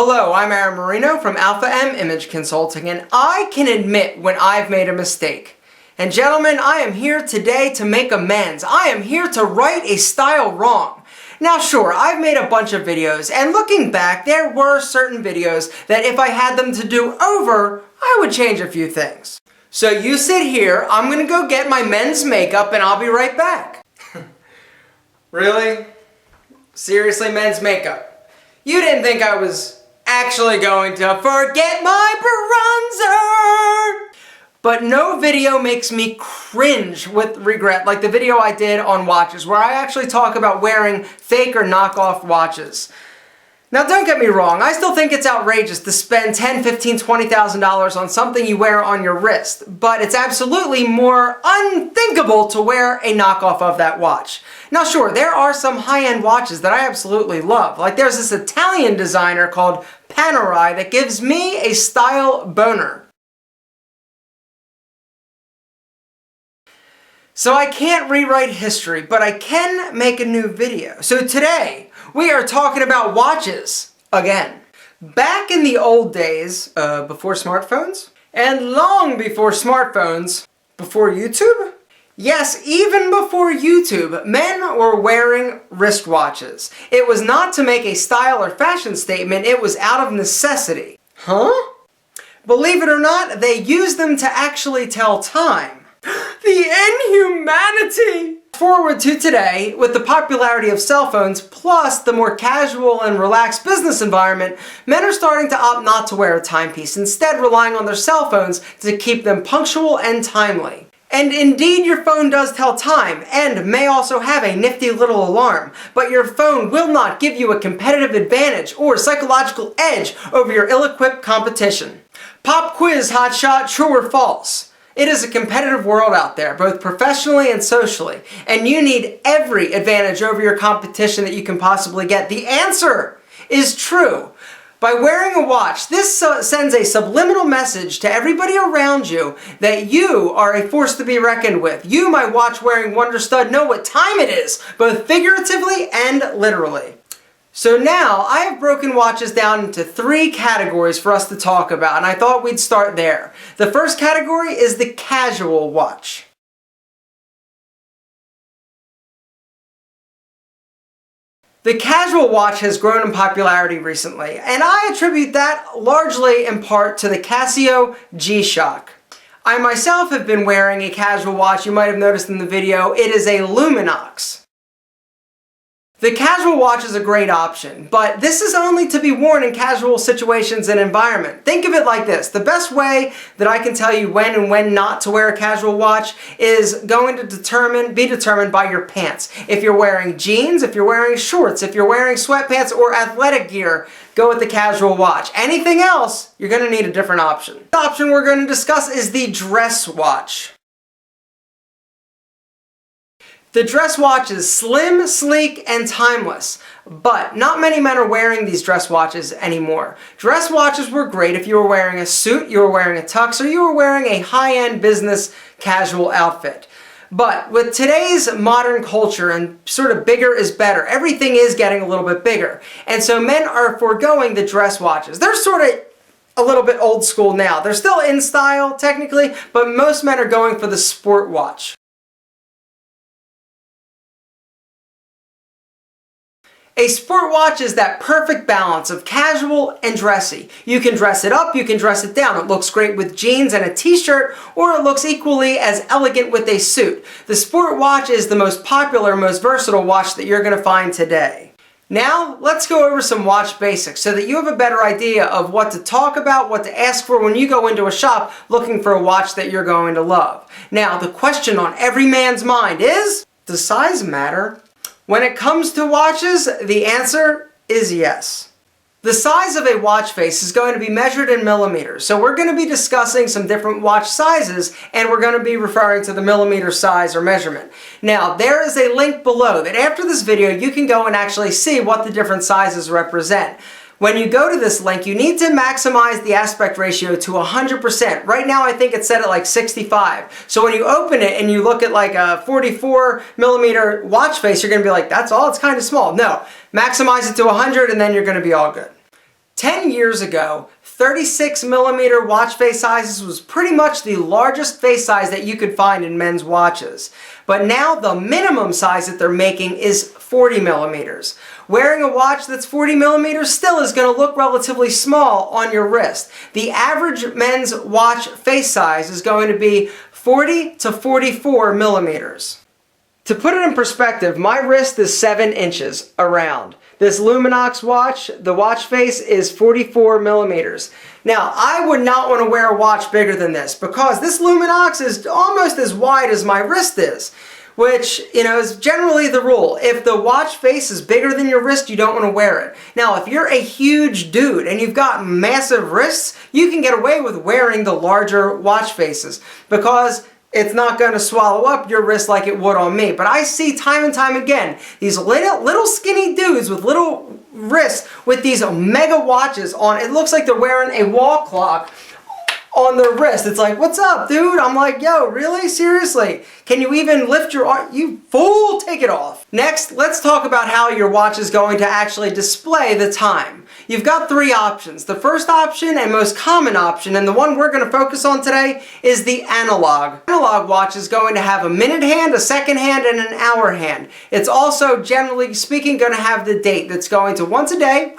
Hello, I'm Marino from Alpha M Image Consulting, and I can admit when I've made a mistake. And gentlemen, I am here today to make amends. I am here to right a style wrong. Now sure, I've made a bunch of videos, and looking back, there were certain videos that if I had them to do over, I would change a few things. So you sit here, I'm gonna go get my men's makeup, and I'll be right back. Really? Seriously, men's makeup? You didn't think I was actually going to forget my bronzer! But no video makes me cringe with regret like the video I did on watches, where I actually talk about wearing fake or knockoff watches. Now don't get me wrong, I still think it's outrageous to spend $10,000, $15,000, $20,000 on something you wear on your wrist, but it's absolutely more unthinkable to wear a knockoff of that watch. Now sure, there are some high-end watches that I absolutely love. Like there's this Italian designer called Panerai that gives me a style boner. So I can't rewrite history, but I can make a new video. So today, we are talking about watches again. Back in the old days, before smartphones, and long before smartphones, before YouTube? Yes, even before YouTube, men were wearing wristwatches. It was not to make a style or fashion statement, it was out of necessity. Huh? Believe it or not, they used them to actually tell time. The inhumanity! Forward to today, with the popularity of cell phones, plus the more casual and relaxed business environment, men are starting to opt not to wear a timepiece, instead relying on their cell phones to keep them punctual and timely. And indeed, your phone does tell time, and may also have a nifty little alarm, but your phone will not give you a competitive advantage or psychological edge over your ill-equipped competition. Pop quiz, hotshot, true or false? It is a competitive world out there, both professionally and socially, and you need every advantage over your competition that you can possibly get. The answer is true. By wearing a watch, this sends a subliminal message to everybody around you that you are a force to be reckoned with. You, my watch-wearing wonder stud, know what time it is, both figuratively and literally. So now, I have broken watches down into 3 categories for us to talk about, and I thought we'd start there. The first category is the casual watch. The casual watch has grown in popularity recently, and I attribute that largely in part to the Casio G-Shock. I myself have been wearing a casual watch. You might have noticed in the video, it is a Luminox. The casual watch is a great option, but this is only to be worn in casual situations and environment. Think of it like this. The best way that I can tell you when and when not to wear a casual watch is going to be determined by your pants. If you're wearing jeans, if you're wearing shorts, if you're wearing sweatpants or athletic gear, go with the casual watch. Anything else, you're going to need a different option. The option we're going to discuss is the dress watch. The dress watch is slim, sleek, and timeless, but not many men are wearing these dress watches anymore. Dress watches were great if you were wearing a suit, you were wearing a tux, or you were wearing a high-end business casual outfit. But with today's modern culture and sort of bigger is better, everything is getting a little bit bigger. And so men are foregoing the dress watches. They're sort of a little bit old school now. They're still in style, technically, but most men are going for the sport watch. A sport watch is that perfect balance of casual and dressy. You can dress it up, you can dress it down. It looks great with jeans and a t-shirt, or it looks equally as elegant with a suit. The sport watch is the most popular, most versatile watch that you're going to find today. Now, let's go over some watch basics so that you have a better idea of what to talk about, what to ask for when you go into a shop looking for a watch that you're going to love. Now, the question on every man's mind is, does size matter? When it comes to watches, the answer is yes. The size of a watch face is going to be measured in millimeters, so we're going to be discussing some different watch sizes, and we're going to be referring to the millimeter size or measurement. Now, there is a link below that after this video you can go and actually see what the different sizes represent. When you go to this link, you need to maximize the aspect ratio to 100%. Right now I think it's set at like 65. So when you open it and you look at like a 44 millimeter watch face, you're going to be like, that's all? It's kind of small. No, maximize it to 100 and then you're going to be all good. 10 years ago, 36mm watch face sizes was pretty much the largest face size that you could find in men's watches. But now the minimum size that they're making is 40mm. Wearing a watch that's 40mm still is going to look relatively small on your wrist. The average men's watch face size is going to be 40 to 44mm. To put it in perspective, my wrist is 7 inches around. This Luminox watch, the watch face is 44mm. Now, I would not want to wear a watch bigger than this because this Luminox is almost as wide as my wrist is, which, is generally the rule. If the watch face is bigger than your wrist, you don't want to wear it. Now, if you're a huge dude and you've got massive wrists, you can get away with wearing the larger watch faces because it's not going to swallow up your wrist like it would on me. But I see time and time again these little skinny dudes with little wrists with these mega watches on. It looks like they're wearing a wall clock on their wrist. It's like, what's up, dude? I'm like, yo, really? Seriously? Can you even lift your arm? You fool, take it off. Next, let's talk about how your watch is going to actually display the time. You've got 3 options. The first option and most common option, and the one we're going to focus on today, is the analog. Analog watch is going to have a minute hand, a second hand, and an hour hand. It's also, generally speaking, going to have the date that's going to once a day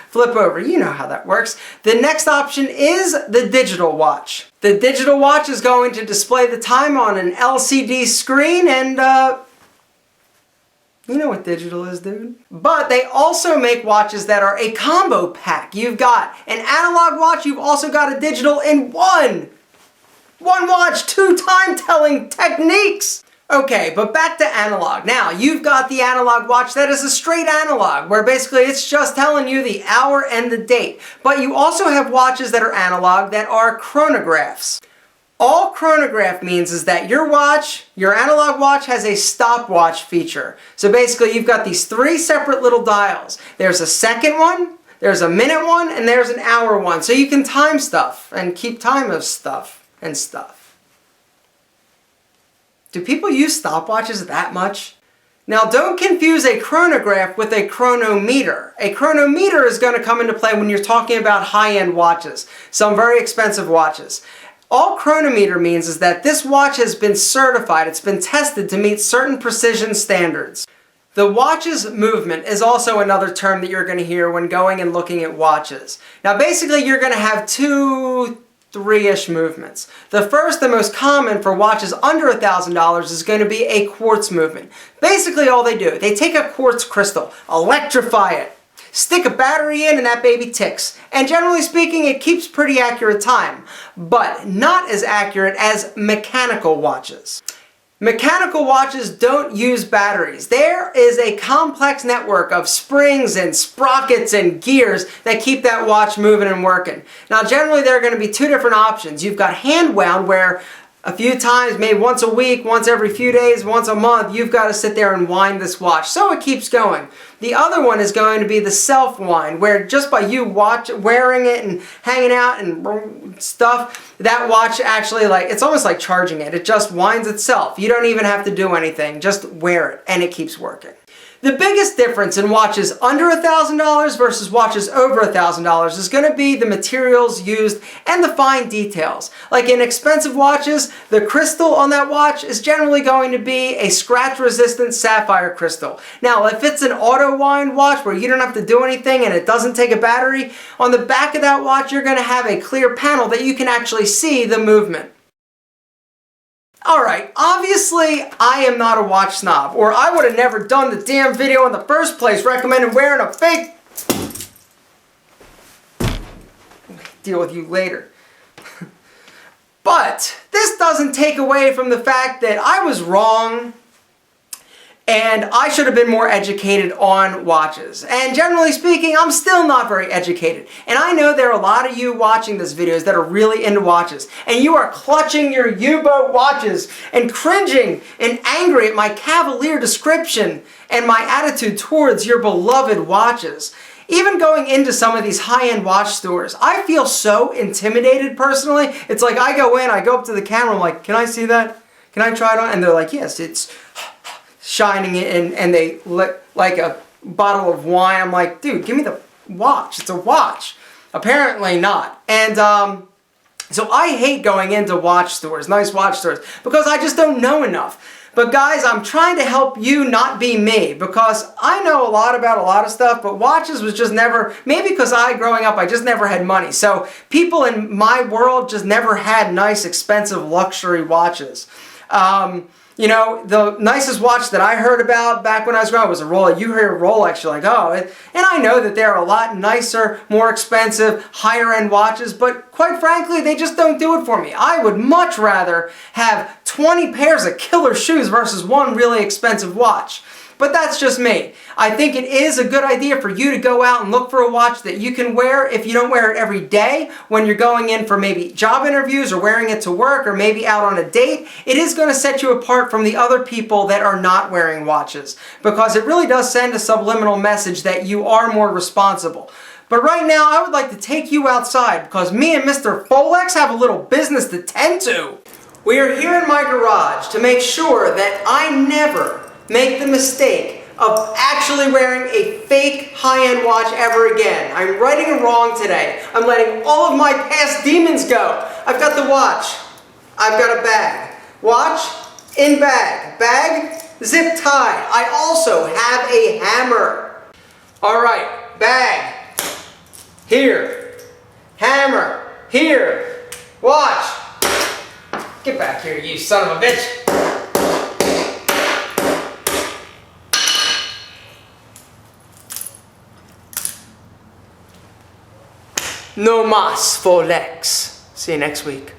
flip over. You know how that works. The next option is the digital watch. The digital watch is going to display the time on an LCD screen, and you know what digital is, dude. But they also make watches that are a combo pack. You've got an analog watch, you've also got a digital in one watch, 2 time-telling techniques. Okay, but back to analog. Now, you've got the analog watch that is a straight analog, where basically it's just telling you the hour and the date. But you also have watches that are analog that are chronographs. All chronograph means is that your watch, your analog watch, has a stopwatch feature. So basically you've got these 3 separate little dials. There's a second one, there's a minute one, and there's an hour one. So you can time stuff and keep time of stuff and stuff. Do people use stopwatches that much? Now, don't confuse a chronograph with a chronometer. A chronometer is going to come into play when you're talking about high-end watches, some very expensive watches. All chronometer means is that this watch has been certified, it's been tested to meet certain precision standards. The watch's movement is also another term that you're going to hear when going and looking at watches. Now, basically, you're going to have 3-ish movements. The first, the most common for watches under $1,000 is going to be a quartz movement. Basically all they do, they take a quartz crystal, electrify it, stick a battery in, and that baby ticks. And generally speaking, it keeps pretty accurate time, but not as accurate as mechanical watches. Mechanical watches don't use batteries. There is a complex network of springs and sprockets and gears that keep that watch moving and working. Now, generally there are going to be 2 different options. You've got hand wound, where a few times, maybe once a week, once every few days, once a month, you've got to sit there and wind this watch so it keeps going. The other one is going to be the self-wind, where just by you wearing it and hanging out and stuff, that watch actually, it's almost like charging it. It just winds itself. You don't even have to do anything. Just wear it and it keeps working. The biggest difference in watches under $1,000 versus watches over $1,000 is going to be the materials used and the fine details. Like in expensive watches, the crystal on that watch is generally going to be a scratch-resistant sapphire crystal. Now, if it's an auto-wind watch where you don't have to do anything and it doesn't take a battery, on the back of that watch you're going to have a clear panel that you can actually see the movement. Alright, obviously I am not a watch snob, or I would have never done the damn video in the first place recommending wearing a fake... Deal with you later. But this doesn't take away from the fact that I was wrong and I should have been more educated on watches. And generally speaking, I'm still not very educated. And I know there are a lot of you watching this videos that are really into watches. And you are clutching your U-boat watches and cringing and angry at my cavalier description and my attitude towards your beloved watches. Even going into some of these high-end watch stores, I feel so intimidated personally. It's like I go in, I go up to the camera, I'm like, can I see that? Can I try it on? And they're like, yes, it's shining it, and they like a bottle of wine. I'm like, dude, give me the watch. It's a watch. Apparently not. And so I hate going into watch stores, nice watch stores, because I just don't know enough. But guys, I'm trying to help you not be me, because I know a lot about a lot of stuff, but watches was just never, maybe because growing up, I just never had money. So people in my world just never had nice, expensive luxury watches. You know, the nicest watch that I heard about back when I was growing up was a Rolex. You hear Rolex, you're like, oh, and I know that there are a lot nicer, more expensive, higher-end watches, but quite frankly, they just don't do it for me. I would much rather have 20 pairs of killer shoes versus one really expensive watch. But that's just me. I think it is a good idea for you to go out and look for a watch that you can wear if you don't wear it every day when you're going in for maybe job interviews or wearing it to work or maybe out on a date. It is going to set you apart from the other people that are not wearing watches, because it really does send a subliminal message that you are more responsible. But right now, I would like to take you outside because me and Mr. Folex have a little business to tend to. We are here in my garage to make sure that I never make the mistake of actually wearing a fake high-end watch ever again. I'm righting a wrong today. I'm letting all of my past demons go. I've got the watch. I've got a bag. Watch in bag. Bag zip tied. I also have a hammer. All right, bag here. Hammer here. Watch. Get back here, you son of a bitch. No mas, Folex. See you next week.